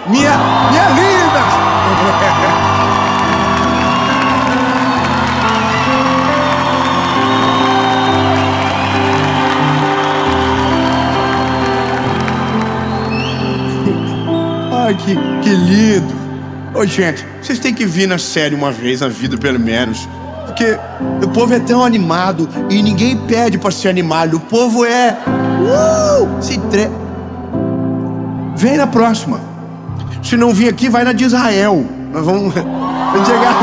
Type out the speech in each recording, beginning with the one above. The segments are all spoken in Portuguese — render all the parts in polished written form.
Minha linda! Ai, que lindo. Ô, gente, vocês têm que vir na série uma vez na vida, pelo menos. Porque o povo é tão animado e ninguém pede pra ser animado. O povo Vem na próxima. Se não vir aqui, vai na de Israel. Nós vamos chegar.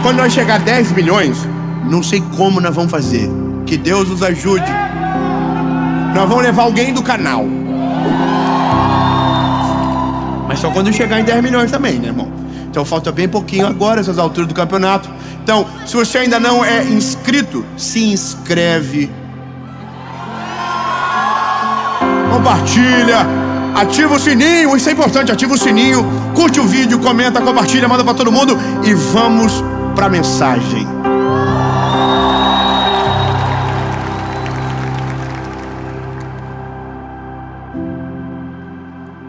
Quando nós chegar a 10 milhões, não sei como nós vamos fazer. Que Deus nos ajude. Nós vamos levar alguém do canal. Mas só quando chegar em 10 milhões também, né, irmão? Então falta bem pouquinho agora, essas alturas do campeonato. Então, se você ainda não é inscrito, se inscreve. Compartilha. Ativa o sininho, isso é importante, ativa o sininho. Curte o vídeo, comenta, compartilha, manda pra todo mundo. E vamos pra mensagem.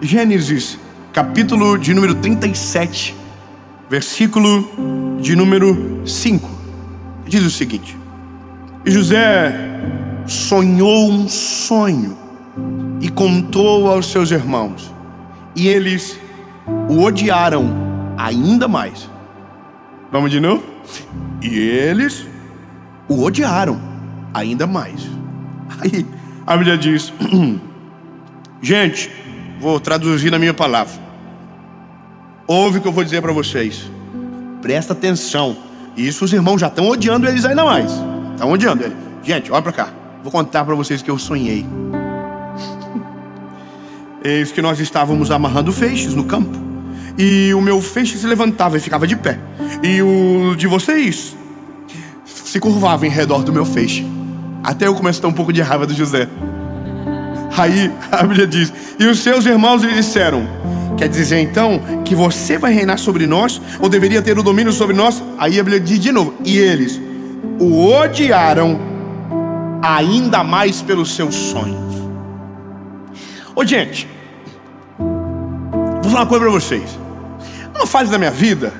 Gênesis, capítulo de número 37, versículo de número 5. Diz o seguinte: José sonhou um sonho e contou aos seus irmãos, e eles o odiaram ainda mais. Vamos de novo? E eles o odiaram ainda mais. Aí a Bíblia diz: gente, vou traduzir na minha palavra. Ouve o que eu vou dizer para vocês. Presta atenção. Isso os irmãos já estão odiando eles ainda mais. Estão odiando eles. Gente, olha para cá. Vou contar para vocês que eu sonhei. Eis que nós estávamos amarrando feixes no campo, e o meu feixe se levantava e ficava de pé, e o de vocês se curvava em redor do meu feixe. Até eu comecei a ter um pouco de raiva do José. Aí a Bíblia diz: e os seus irmãos lhe disseram: quer dizer então que você vai reinar sobre nós, ou deveria ter o domínio sobre nós? Aí a Bíblia diz de novo: e eles o odiaram ainda mais pelos seus sonhos. Ô, gente, vou falar uma coisa pra vocês. Numa fase da minha vida,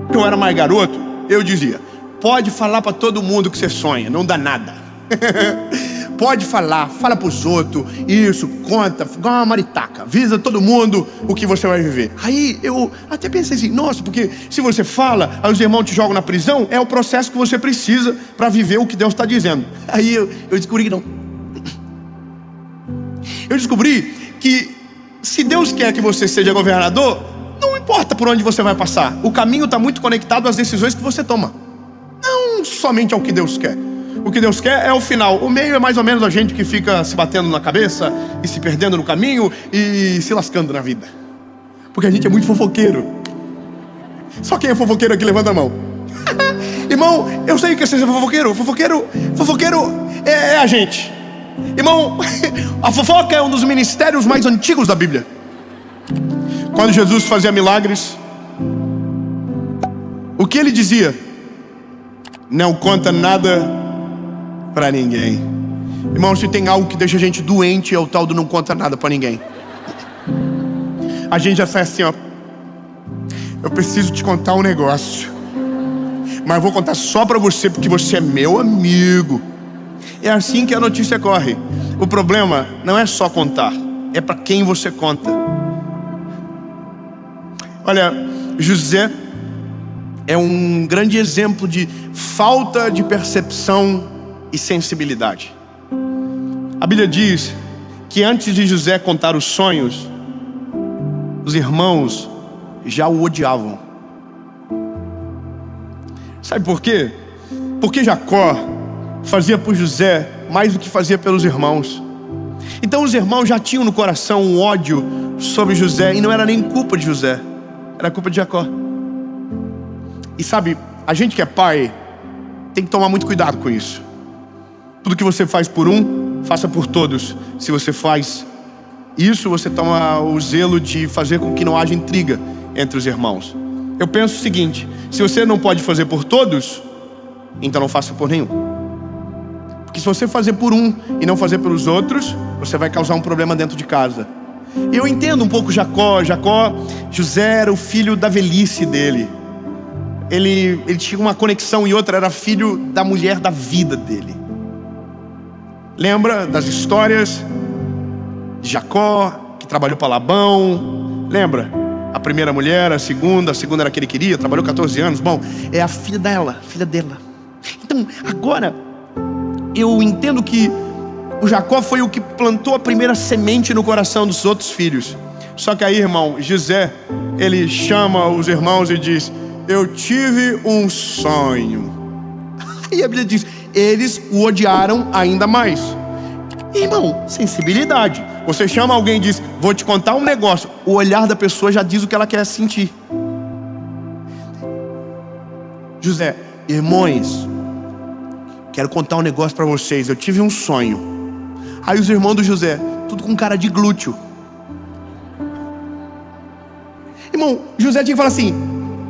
que eu era mais garoto, eu dizia: pode falar pra todo mundo que você sonha, não dá nada. Pode falar, fala pros outros, isso, conta, igual uma maritaca, avisa todo mundo o que você vai viver. Aí eu até pensei assim: nossa, porque se você fala, aí os irmãos te jogam na prisão, é o processo que você precisa para viver o que Deus está dizendo. Aí eu descobri que não. Eu descobri que se Deus quer que você seja governador, não importa por onde você vai passar, o caminho está muito conectado às decisões que você toma, não somente ao que Deus quer. O que Deus quer é o final. O meio é mais ou menos a gente que fica se batendo na cabeça e se perdendo no caminho e se lascando na vida, porque a gente é muito fofoqueiro. Só quem é fofoqueiro aqui levanta a mão. Irmão, eu sei que você é fofoqueiro. Fofoqueiro é a gente. Irmão, a fofoca é um dos ministérios mais antigos da Bíblia. Quando Jesus fazia milagres, o que ele dizia? Não conta nada pra ninguém. Irmão, se tem algo que deixa a gente doente, é o tal do não conta nada pra ninguém. A gente já sai assim, ó: eu preciso te contar um negócio, mas vou contar só pra você, porque você é meu amigo. É assim que a notícia corre. O problema não é só contar, é pra quem você conta. Olha, José é um grande exemplo de falta de percepção e sensibilidade. A Bíblia diz que antes de José contar os sonhos, os irmãos já o odiavam. Sabe por quê? Porque Jacó fazia por José mais do que fazia pelos irmãos. Então os irmãos já tinham no coração um ódio sobre José, e não era nem culpa de José, era culpa de Jacó. E sabe, a gente que é pai tem que tomar muito cuidado com isso. Tudo que você faz por um, faça por todos. Se você faz isso, você toma o zelo de fazer com que não haja intriga entre os irmãos. Eu penso o seguinte: se você não pode fazer por todos, então não faça por nenhum. Porque se você fazer por um e não fazer pelos outros, você vai causar um problema dentro de casa. Eu entendo um pouco Jacó. José era o filho da velhice dele. Ele tinha uma conexão, e outra, era filho da mulher da vida dele. Lembra das histórias de Jacó, que trabalhou para Labão? Lembra? A primeira mulher, a segunda era a que ele queria, trabalhou 14 anos. Bom, é a filha dela. Então, agora, eu entendo que o Jacó foi o que plantou a primeira semente no coração dos outros filhos. Só que aí, irmão, José, ele chama os irmãos e diz: eu tive um sonho. E a Bíblia diz: eles o odiaram ainda mais. Irmão, sensibilidade. Você chama alguém e diz: vou te contar um negócio. O olhar da pessoa já diz o que ela quer sentir. José: irmãos, quero contar um negócio para vocês. Eu tive um sonho. Aí os irmãos do José, tudo com cara de glúteo. Irmão, José tinha que falar assim: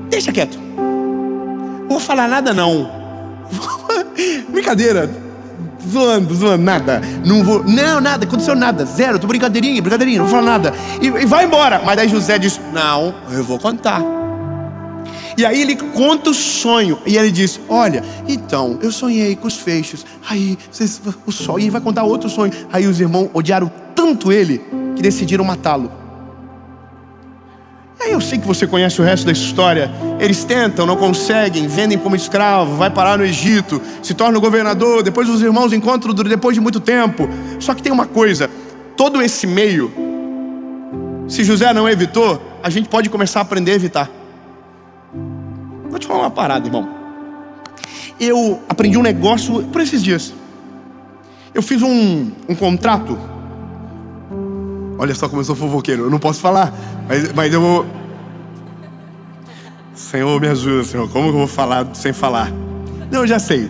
deixa quieto, não vou falar nada não. Brincadeira, zoando, nada. Não, nada, aconteceu nada, zero, tô brincadeirinha, não vou falar nada. E vai embora. Mas aí José diz: não, eu vou contar. E aí ele conta o sonho. E ele diz: olha, então, eu sonhei com os feixes. Aí o sonho, e ele vai contar outro sonho. Aí os irmãos odiaram tanto ele que decidiram matá-lo. Aí eu sei que você conhece o resto da história. Eles tentam, não conseguem, vendem como escravo, vai parar no Egito, se torna governador. Depois os irmãos encontram depois de muito tempo. Só que tem uma coisa: todo esse meio, se José não evitou, a gente pode começar a aprender a evitar. Vou te falar uma parada, irmão. Eu aprendi um negócio por esses dias. Eu fiz um contrato. Olha só como eu sou fofoqueiro. Eu não posso falar, mas eu vou. Senhor, me ajuda, Senhor. Como que eu vou falar sem falar? Não, eu já sei.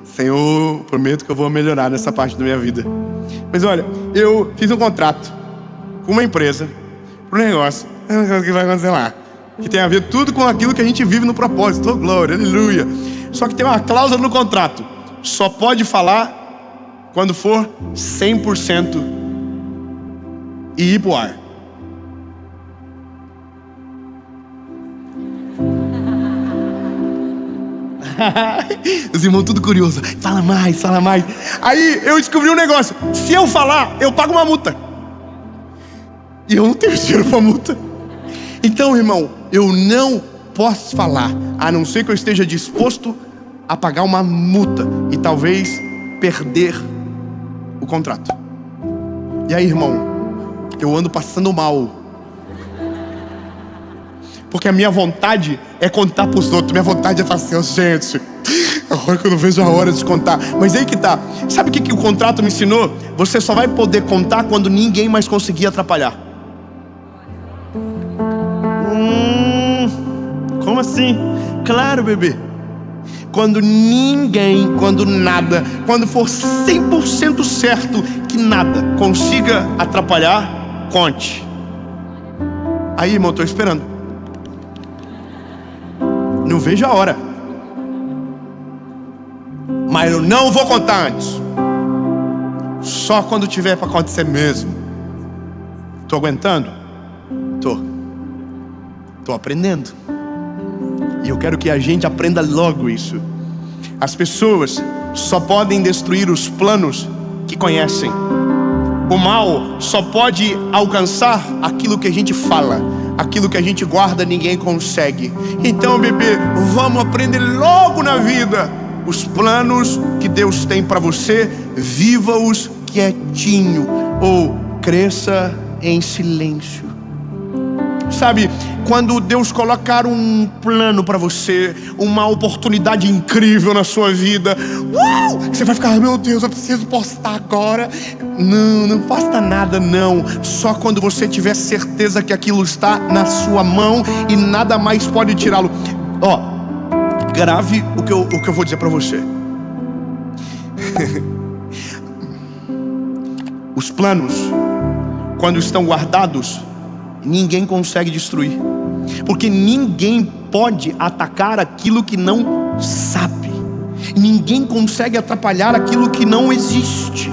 Senhor, prometo que eu vou melhorar nessa parte da minha vida. Mas olha, eu fiz um contrato com uma empresa para um negócio. Eu não sei o que vai acontecer lá, que tem a ver tudo com aquilo que a gente vive no propósito. Oh, glória, aleluia. Só que tem uma cláusula no contrato: só pode falar quando for 100% e ir pro ar. Os irmãos tudo curiosos: fala mais. Aí eu descobri um negócio: se eu falar, eu pago uma multa. E eu não tenho dinheiro pra multa. Então, irmão, eu não posso falar, a não ser que eu esteja disposto a pagar uma multa e talvez perder o contrato. E aí, irmão, eu ando passando mal, porque a minha vontade é contar pros outros. Minha vontade é falar assim: gente, agora que eu não vejo a hora de contar. Mas aí que tá. Sabe o que o contrato me ensinou? Você só vai poder contar quando ninguém mais conseguir atrapalhar. Como assim? Claro, bebê. Quando ninguém, quando nada, quando for 100% certo que nada consiga atrapalhar, conte. Aí, irmão, tô esperando. Não vejo a hora. Mas eu não vou contar antes. Só quando tiver para acontecer mesmo. Tô aguentando? Tô aprendendo. E eu quero que a gente aprenda logo isso. As pessoas só podem destruir os planos que conhecem. O mal só pode alcançar aquilo que a gente fala. Aquilo que a gente guarda, ninguém consegue. Então, bebê, vamos aprender logo na vida. Os planos que Deus tem para você, viva-os quietinho, ou cresça em silêncio. Sabe, quando Deus colocar um plano para você, uma oportunidade incrível na sua vida, você vai ficar: meu Deus, eu preciso postar agora. Não posta nada não. Só quando você tiver certeza que aquilo está na sua mão e nada mais pode tirá-lo. Grave o que eu vou dizer para você. Os planos, quando estão guardados, ninguém consegue destruir, porque ninguém pode atacar aquilo que não sabe. Ninguém consegue atrapalhar aquilo que não existe.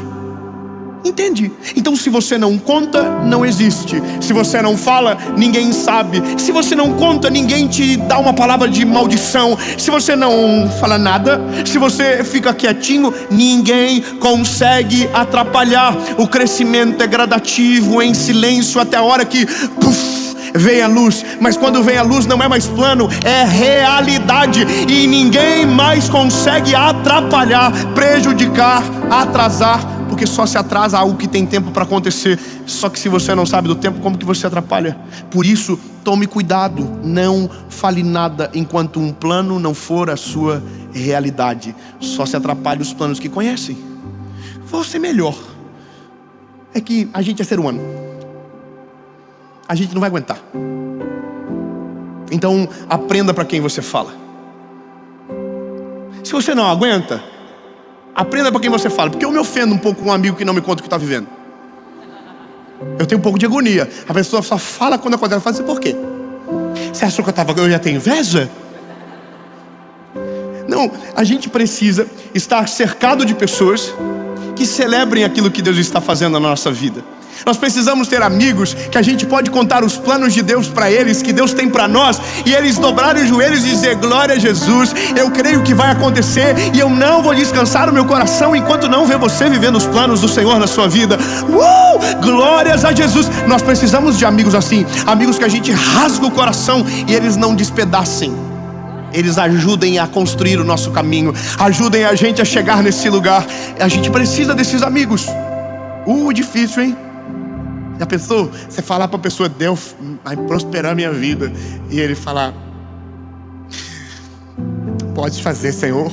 Entende? Então se você não conta, não existe. Se você não fala, ninguém sabe. Se você não conta, ninguém te dá uma palavra de maldição. Se você não fala nada, se você fica quietinho, ninguém consegue atrapalhar. O crescimento é gradativo, em silêncio, até a hora que vem a luz. Mas quando vem a luz não é mais plano, é realidade. E ninguém mais consegue atrapalhar, prejudicar, atrasar. Porque só se atrasa algo que tem tempo para acontecer. Só que se você não sabe do tempo, como que você atrapalha? Por isso, tome cuidado. Não fale nada enquanto um plano não for a sua realidade. Só se atrapalha os planos que conhecem. Vou ser melhor. É que a gente é ser humano. A gente não vai aguentar. Então, aprenda para quem você fala. Se você não aguenta, aprenda para quem você fala. Porque eu me ofendo um pouco com um amigo que não me conta o que está vivendo. Eu tenho um pouco de agonia. A pessoa só fala quando acontece. Eu falo assim, por quê? Você achou que eu ia ter inveja? Não, a gente precisa estar cercado de pessoas que celebrem aquilo que Deus está fazendo na nossa vida. Nós precisamos ter amigos que a gente pode contar os planos de Deus para eles, que Deus tem para nós, e eles dobrarem os joelhos e dizer, glória a Jesus, eu creio que vai acontecer, e eu não vou descansar o meu coração enquanto não ver você vivendo os planos do Senhor na sua vida. Glórias a Jesus. Nós precisamos de amigos assim, amigos que a gente rasga o coração e eles não despedacem. Eles ajudem a construir o nosso caminho, ajudem a gente a chegar nesse lugar. A gente precisa desses amigos. Difícil, hein? Já pensou? Você falar para a pessoa, Deus vai prosperar a minha vida, e ele falar, pode fazer, Senhor.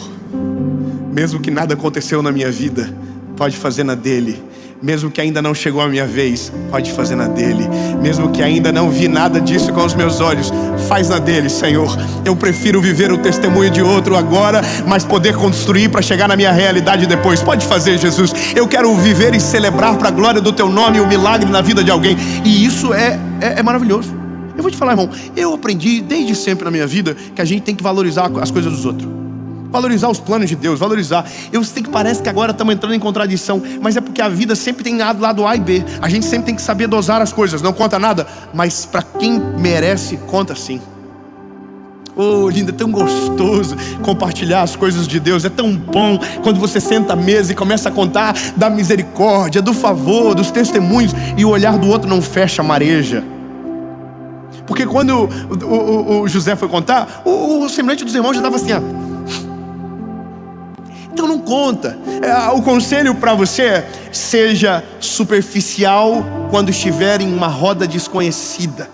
Mesmo que nada aconteceu na minha vida, pode fazer na dele. Mesmo que ainda não chegou a minha vez, pode fazer na dele. Mesmo que ainda não vi nada disso com os meus olhos, faz na dele, Senhor. Eu prefiro viver o testemunho de outro agora, mas poder construir para chegar na minha realidade depois. Pode fazer, Jesus. Eu quero viver e celebrar para a glória do teu nome o milagre na vida de alguém. E isso é maravilhoso. Eu vou te falar, irmão, eu aprendi desde sempre na minha vida que a gente tem que valorizar as coisas dos outros. Valorizar os planos de Deus, valorizar. Eu sei que parece que agora estamos entrando em contradição, mas é porque a vida sempre tem lado A e B. A gente sempre tem que saber dosar as coisas. Não conta nada, mas para quem merece, conta sim. Lindo, é tão gostoso compartilhar as coisas de Deus. É tão bom quando você senta à mesa e começa a contar da misericórdia, do favor, dos testemunhos, e o olhar do outro não fecha a mareja. Porque quando o José foi contar, o semblante dos irmãos já estava assim, Então não conta. O conselho para você é: seja superficial quando estiver em uma roda desconhecida,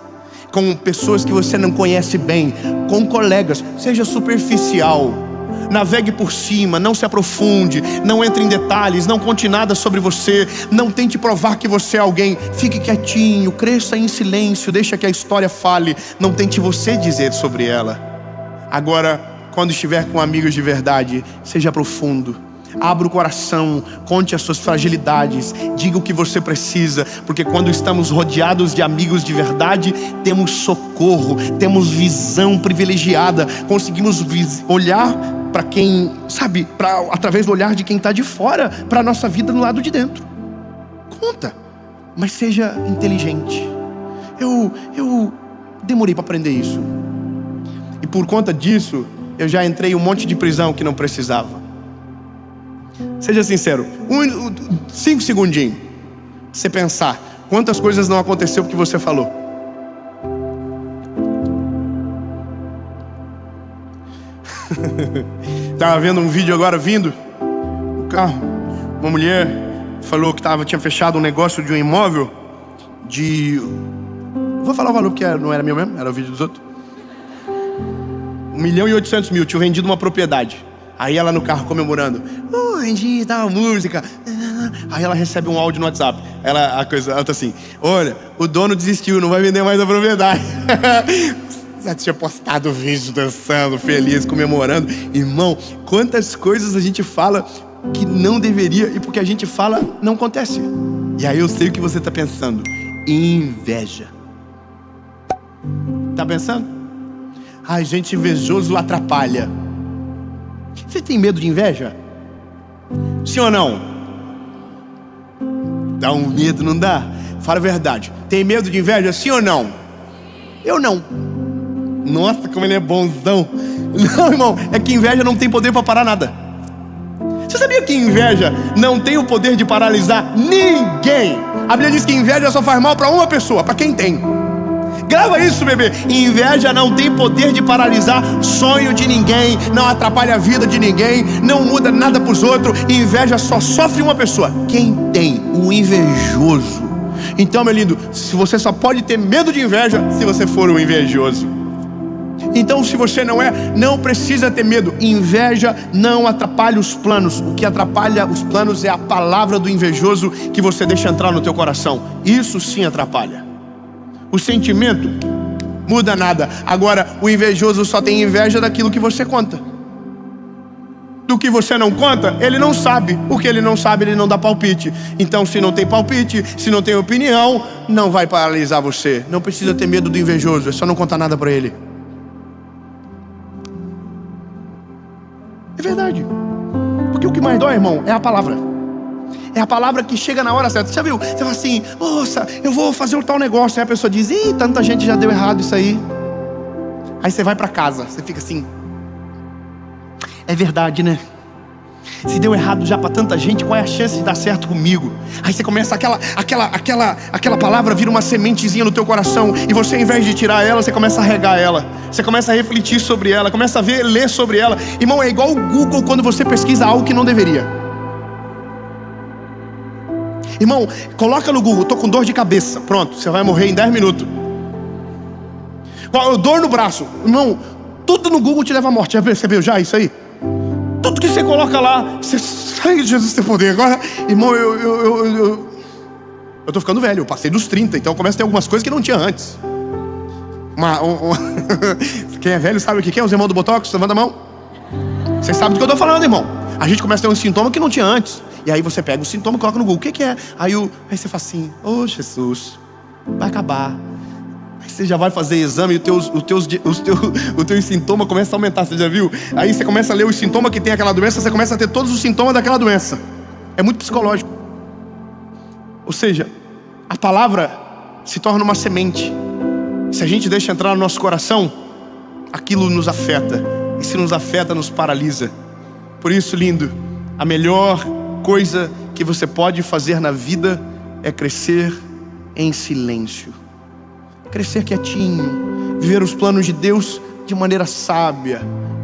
com pessoas que você não conhece bem, com colegas. Seja superficial. Navegue por cima, não se aprofunde, não entre em detalhes, não conte nada sobre você, não tente provar que você é alguém. Fique quietinho, cresça em silêncio, deixa que a história fale, não tente você dizer sobre ela. Agora, quando estiver com amigos de verdade, seja profundo. Abra o coração, conte as suas fragilidades, diga o que você precisa, porque quando estamos rodeados de amigos de verdade, temos socorro, temos visão privilegiada, conseguimos olhar para quem, sabe, através do olhar de quem está de fora, para a nossa vida no lado de dentro. Conta, mas seja inteligente. Eu demorei para aprender isso, e por conta disso, eu já entrei em um monte de prisão que não precisava. Seja sincero, 5 segundinhos, você pensar quantas coisas não aconteceu porque você falou. Estava vendo um vídeo agora vindo no carro. Uma mulher falou que tinha fechado um negócio de um imóvel de... Vou falar o valor porque não era meu mesmo, era o vídeo dos outros. 1.800.000, tinha vendido uma propriedade. Aí ela no carro comemorando, vendi, dá uma música. Aí ela recebe um áudio no WhatsApp. Ela tá assim, olha, o dono desistiu, não vai vender mais a propriedade. Já tinha postado o vídeo dançando, feliz, comemorando. Irmão, quantas coisas a gente fala que não deveria, e porque a gente fala, não acontece. E aí eu sei o que você está pensando. Inveja. Tá pensando? Ai, gente invejoso atrapalha. Você tem medo de inveja? Sim ou não? Dá um medo, não dá? Fala a verdade. Tem medo de inveja, sim ou não? Eu não. Nossa, como ele é bonzão. Não, irmão, é que inveja não tem poder para parar nada. Você sabia que inveja não tem o poder de paralisar ninguém? A Bíblia diz que inveja só faz mal para uma pessoa, para quem tem. Grava isso, bebê. Inveja não tem poder de paralisar sonho de ninguém, não atrapalha a vida de ninguém, não muda nada para os outros. Inveja só sofre uma pessoa, quem tem, o invejoso. Então, meu lindo, se você só pode ter medo de inveja se você for um invejoso. Então, se você não é, não precisa ter medo. Inveja não atrapalha os planos. O que atrapalha os planos é a palavra do invejoso que você deixa entrar no teu coração. Isso sim atrapalha. O sentimento muda nada. Agora, o invejoso só tem inveja daquilo que você conta. Do que você não conta, ele não sabe. O que ele não sabe, ele não dá palpite. Então, se não tem palpite, se não tem opinião, não vai paralisar você. Não precisa ter medo do invejoso, é só não contar nada para ele. É verdade. Porque o que mais dói, irmão, é a palavra. É a palavra que chega na hora certa. Você já viu? Você fala assim, moça, eu vou fazer um tal negócio. Aí a pessoa diz, ih, tanta gente já deu errado isso aí. Aí você vai pra casa, você fica assim, é verdade, né? Se deu errado já pra tanta gente, qual é a chance de dar certo comigo? Aí você começa, aquela palavra vira uma sementezinha no teu coração. E você, ao invés de tirar ela, você começa a regar ela. Você começa a refletir sobre ela, começa a ler sobre ela. Irmão, é igual o Google quando você pesquisa algo que não deveria. Irmão, coloca no Google, tô com dor de cabeça. Pronto, você vai morrer em 10 minutos. Dor no braço. Irmão, tudo no Google te leva à morte. Já percebeu já isso aí? Tudo que você coloca lá, você sai de Jesus tem poder. Agora, irmão, eu tô ficando velho, eu passei dos 30, então eu começo a ter algumas coisas que não tinha antes. Quem é velho sabe o que é? Os irmãos do Botox, levanta a mão. Vocês sabem do que eu tô falando, irmão. A gente começa a ter um sintoma que não tinha antes. E aí você pega o sintoma e coloca no Google, o que é? Aí você fala assim, ô Jesus, vai acabar. Aí você já vai fazer exame e os teus sintomas começam a aumentar, você já viu? Aí você começa a ler os sintomas que tem aquela doença, você começa a ter todos os sintomas daquela doença. É muito psicológico. Ou seja, a palavra se torna uma semente. Se a gente deixa entrar no nosso coração, aquilo nos afeta. E se nos afeta, nos paralisa. Por isso, lindo, a melhor coisa que você pode fazer na vida é crescer em silêncio. Crescer quietinho, viver os planos de Deus de maneira sábia,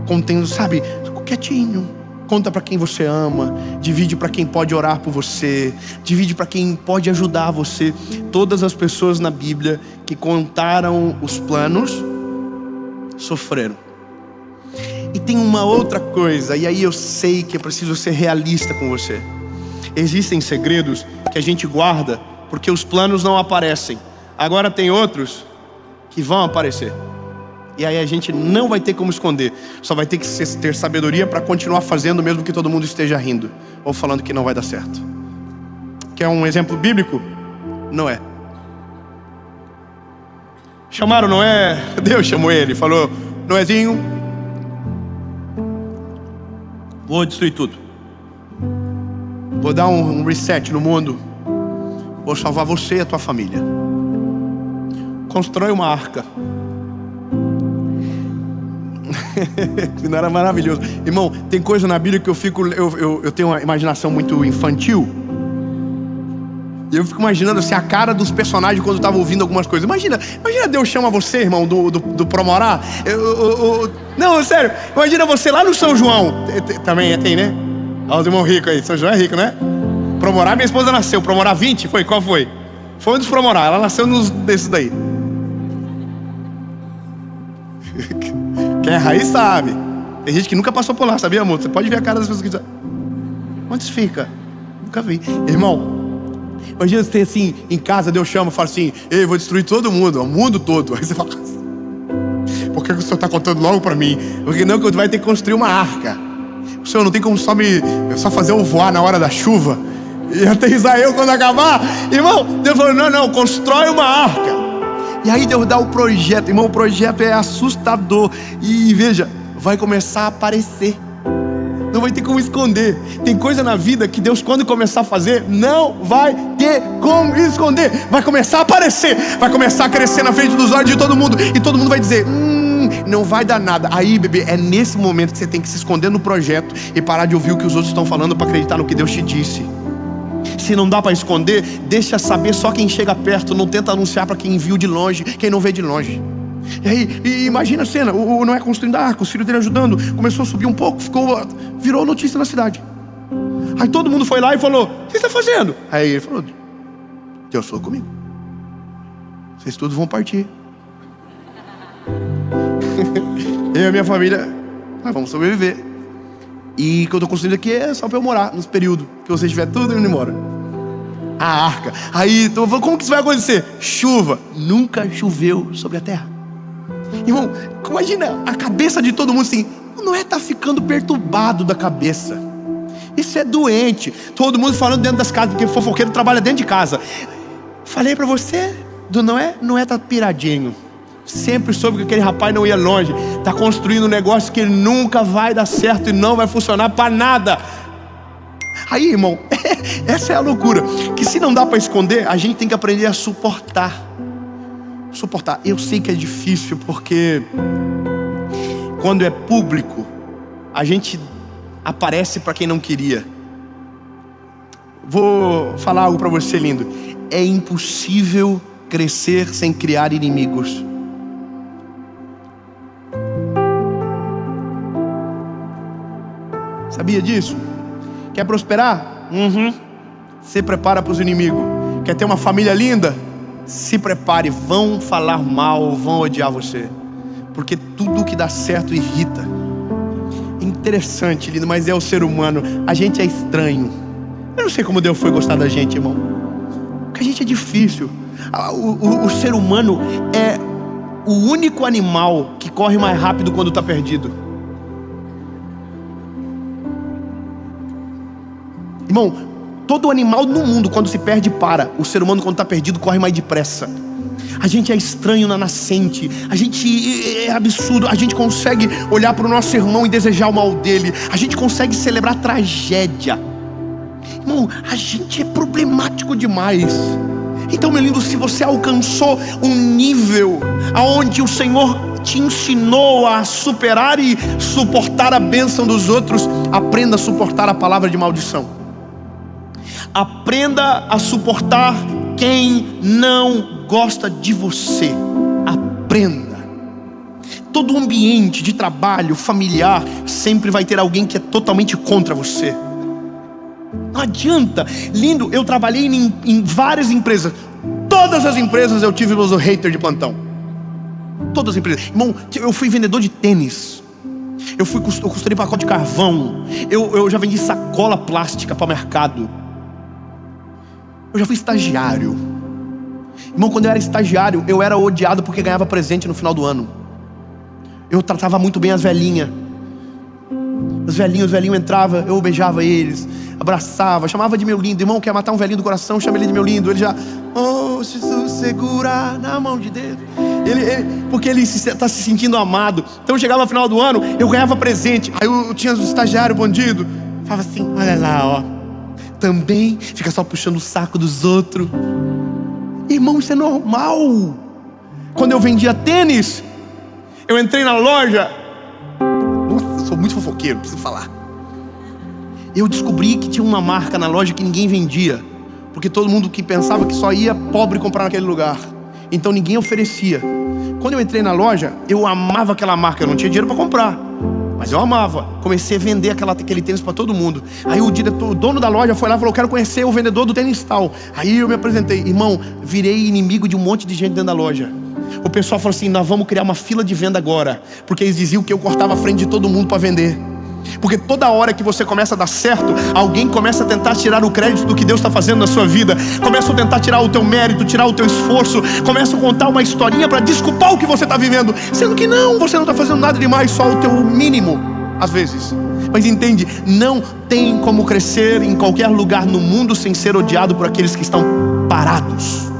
contendo, sabe, quietinho. Conta para quem você ama, divide para quem pode orar por você, divide para quem pode ajudar você. Todas as pessoas na Bíblia que contaram os planos sofreram. E tem uma outra coisa, e aí eu sei que eu preciso ser realista com você. Existem segredos que a gente guarda porque os planos não aparecem. Agora tem outros que vão aparecer. E aí a gente não vai ter como esconder. Só vai ter que ter sabedoria para continuar fazendo mesmo que todo mundo esteja rindo ou falando que não vai dar certo. Quer um exemplo bíblico? Noé. Chamaram Noé, Deus chamou ele, falou, Noézinho, vou destruir tudo. Vou dar um reset no mundo. Vou salvar você e a tua família. Constrói uma arca. Não era maravilhoso. Irmão, tem coisa na Bíblia que eu tenho uma imaginação muito infantil. E eu fico imaginando assim, a cara dos personagens quando eu estava ouvindo algumas coisas. Imagina Deus chama você, irmão, do Promorá. Não, sério, imagina você lá no São João. Também tem, né? Olha os irmãos ricos aí, São João é rico, né? Promorá, minha esposa nasceu. Promorá 20, foi? Qual foi? Foi um dos Promorá, ela nasceu desses daí. Quem é raiz sabe. Tem gente que nunca passou por lá, sabia, amor? Você pode ver a cara das pessoas que dizem, onde fica? Nunca vi. Irmão, imagina você ter assim, em casa, Deus chama e fala assim, ei, vou destruir todo mundo, o mundo todo. Aí você fala, por que o senhor está contando logo para mim? Porque não, que vai ter que construir uma arca. O senhor não tem como só fazer eu voar na hora da chuva e aterrissar eu quando acabar. Irmão, Deus falou, não, constrói uma arca. E aí Deus dá o projeto. Irmão, o projeto é assustador. E veja, vai começar a aparecer. Não vai ter como esconder. Tem coisa na vida que Deus, quando começar a fazer, não vai ter como esconder. Vai começar a aparecer, vai começar a crescer na frente dos olhos de todo mundo, e todo mundo vai dizer: não vai dar nada. Aí, bebê, é nesse momento que você tem que se esconder no projeto e parar de ouvir o que os outros estão falando para acreditar no que Deus te disse. Se não dá para esconder, deixa saber só quem chega perto. Não tenta anunciar para quem viu de longe, quem não vê de longe. E aí, imagina a cena: o Noé construindo a arca, os filhos dele ajudando, começou a subir um pouco, virou notícia na cidade. Aí todo mundo foi lá e falou: o que você está fazendo? Aí ele falou: Deus falou comigo, vocês todos vão partir. Eu e a minha família, nós vamos sobreviver. E o que eu estou construindo aqui é só para eu morar nesse período que você estiver tudo indo embora. A arca. Aí, então, como que isso vai acontecer? Chuva. Nunca choveu sobre a terra. Irmão, imagina a cabeça de todo mundo assim. Não é tá ficando perturbado da cabeça. Isso é doente. Todo mundo falando dentro das casas, porque fofoqueiro trabalha dentro de casa. Falei pra você do Noé tá piradinho. Sempre soube que aquele rapaz não ia longe. Tá construindo um negócio que nunca vai dar certo e não vai funcionar pra nada. Aí, irmão, essa é a loucura. Que se não dá pra esconder, a gente tem que aprender a suportar. Suportar. Eu sei que é difícil, porque quando é público, a gente aparece pra quem não queria. Vou falar algo pra você, lindo. É impossível crescer sem criar inimigos. Sabia disso? Quer prosperar? Se prepara para os inimigos. Quer ter uma família linda? Se prepare. Vão falar mal, vão odiar você, porque tudo que dá certo irrita. Interessante, lindo, mas é o ser humano. A gente é estranho. Eu não sei como Deus foi gostar da gente, irmão, porque a gente é difícil. O ser humano é o único animal que corre mais rápido quando está perdido. Irmão, todo animal no mundo, quando se perde, para. O ser humano, quando está perdido, corre mais depressa. A gente é estranho na nascente. A gente é absurdo. A gente consegue olhar para o nosso irmão e desejar o mal dele. A gente consegue celebrar tragédia. Irmão, a gente é problemático demais. Então, meu lindo, se você alcançou um nível aonde o Senhor te ensinou a superar e suportar a bênção dos outros, aprenda a suportar a palavra de maldição. Aprenda a suportar quem não gosta de você. Aprenda. Todo ambiente de trabalho, familiar, sempre vai ter alguém que é totalmente contra você. Não adianta. Lindo, eu trabalhei em várias empresas. Todas as empresas eu tive meus haters de plantão. Todas as empresas. Irmão, eu fui vendedor de tênis. Eu costurei pacote de carvão. Eu já vendi sacola plástica para o mercado. Eu já fui estagiário. Irmão, quando eu era estagiário, eu era odiado porque ganhava presente no final do ano. Eu tratava muito bem as velhinhas. Os velhinhos entravam, eu beijava eles, abraçava, chamava de meu lindo. Irmão, quer matar um velhinho do coração, chama ele de meu lindo. Ele já, oh, Jesus, segura na mão de Deus. Porque ele está se sentindo amado. Então chegava no final do ano, eu ganhava presente. Aí eu tinha os estagiários bandido, falava assim: olha lá, ó, também fica só puxando o saco dos outros. Irmão, isso é normal. Quando eu vendia tênis, eu entrei na loja. Nossa, eu sou muito fofoqueiro, preciso falar. Eu descobri que tinha uma marca na loja que ninguém vendia, porque todo mundo que pensava que só ia pobre comprar naquele lugar, então ninguém oferecia. Quando eu entrei na loja, eu amava aquela marca. Eu não tinha dinheiro para comprar, mas eu amava. Comecei a vender aquele tênis para todo mundo. Aí o dono da loja foi lá e falou: quero conhecer o vendedor do tênis tal. Aí eu me apresentei. Irmão, virei inimigo de um monte de gente dentro da loja. O pessoal falou assim: nós vamos criar uma fila de venda agora, porque eles diziam que eu cortava a frente de todo mundo para vender. Porque toda hora que você começa a dar certo, alguém começa a tentar tirar o crédito do que Deus está fazendo na sua vida. Começa a tentar tirar o teu mérito, tirar o teu esforço. Começa a contar uma historinha para desculpar o que você está vivendo, sendo que não, você não está fazendo nada demais, só o teu mínimo, às vezes. Mas entende, não tem como crescer em qualquer lugar no mundo sem ser odiado por aqueles que estão parados.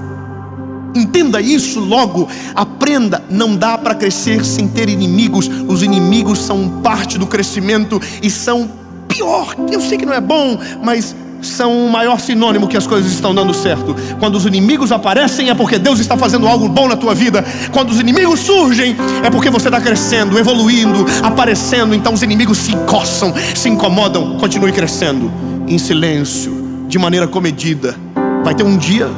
Entenda isso logo, aprenda, não dá para crescer sem ter inimigos. Os inimigos são parte do crescimento e são pior. Eu sei que não é bom, mas são o maior sinônimo que as coisas estão dando certo. Quando os inimigos aparecem, é porque Deus está fazendo algo bom na tua vida. Quando os inimigos surgem, é porque você está crescendo, evoluindo, aparecendo. Então os inimigos se coçam, se incomodam. Continue crescendo, em silêncio, de maneira comedida. Vai ter um dia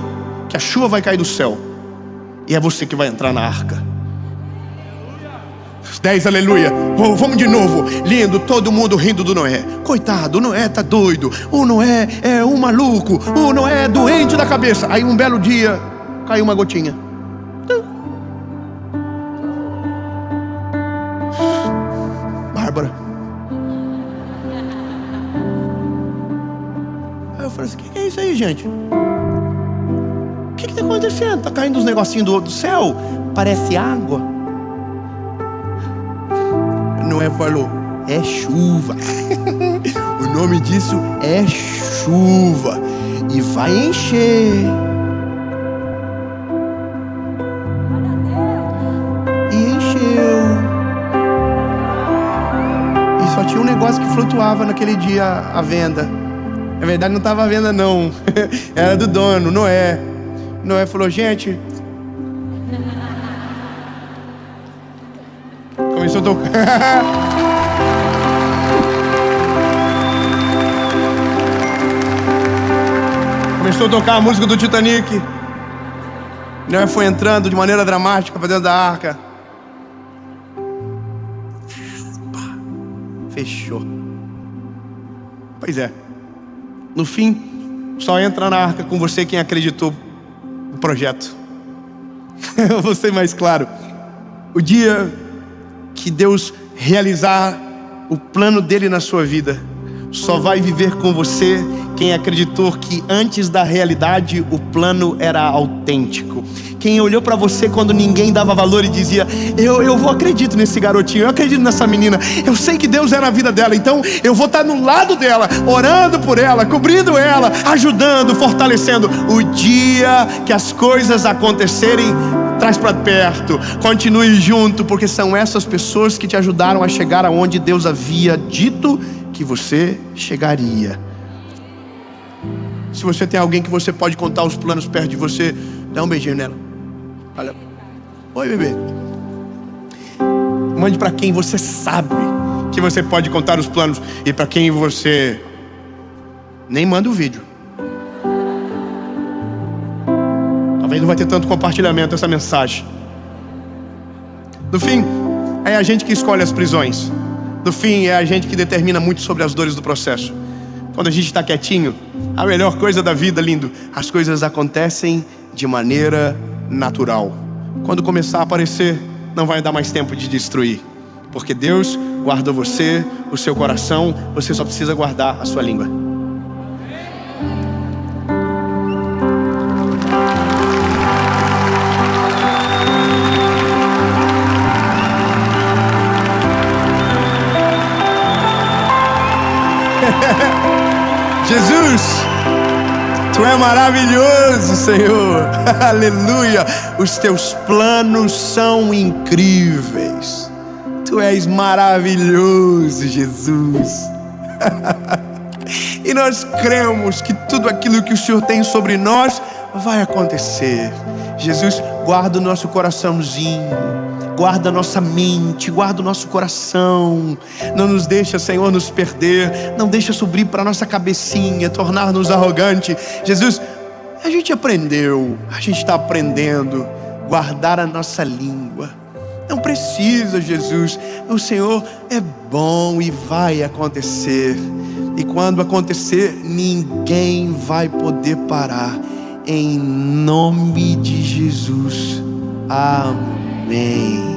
que a chuva vai cair do céu, e é você que vai entrar na arca. 10, aleluia. Vamos de novo. Lindo, todo mundo rindo do Noé. Coitado, o Noé tá doido. O Noé é um maluco. O Noé é doente da cabeça. Aí um belo dia, caiu uma gotinha. Bárbara. Aí eu falei assim, o que é isso aí, gente? O que tá acontecendo? Tá caindo uns negocinhos do céu? Parece água. Noé falou, é chuva. O nome disso é chuva. E vai encher. E encheu. E só tinha um negócio que flutuava naquele dia à venda. Na verdade não estava à venda não. Era do dono, Noé. Noé falou, gente, começou a tocar. Começou a tocar a música do Titanic. Noé foi entrando de maneira dramática para dentro da arca. Fechou. Pois é. No fim, só entra na arca com você quem acreditou no projeto. Eu vou ser mais claro. O dia que Deus realizar o plano dele na sua vida, só vai viver com você quem acreditou que antes da realidade o plano era autêntico. Quem olhou para você quando ninguém dava valor e dizia, eu acredito nesse garotinho, eu acredito nessa menina, eu sei que Deus é na vida dela, então eu vou estar no lado dela, orando por ela, cobrindo ela, ajudando, fortalecendo. O dia que as coisas acontecerem, traz para perto, continue junto, porque são essas pessoas que te ajudaram a chegar aonde Deus havia dito que você chegaria. Se você tem alguém que você pode contar os planos perto de você, dá um beijinho nela. Olha, oi bebê. Mande para quem você sabe que você pode contar os planos, e para quem você nem manda o vídeo. Talvez não vai ter tanto compartilhamento essa mensagem. No fim, é a gente que escolhe as prisões. No fim, é a gente que determina muito sobre as dores do processo. Quando a gente está quietinho, a melhor coisa da vida, lindo, as coisas acontecem de maneira natural. Quando começar a aparecer, não vai dar mais tempo de destruir, porque Deus guardou você, o seu coração. Você só precisa guardar a sua língua. Jesus, Tu é maravilhoso, Senhor. Aleluia. Os Teus planos são incríveis. Tu és maravilhoso, Jesus. E nós cremos que tudo aquilo que o Senhor tem sobre nós vai acontecer. Jesus, guarda o nosso coraçãozinho, guarda a nossa mente, guarda o nosso coração. Não nos deixa, Senhor, nos perder. Não deixa subir para a nossa cabecinha, tornar-nos arrogante. Jesus, a gente aprendeu, a gente está aprendendo guardar a nossa língua. Não precisa, Jesus. O Senhor é bom e vai acontecer. E quando acontecer, ninguém vai poder parar. Em nome de Jesus. Amém.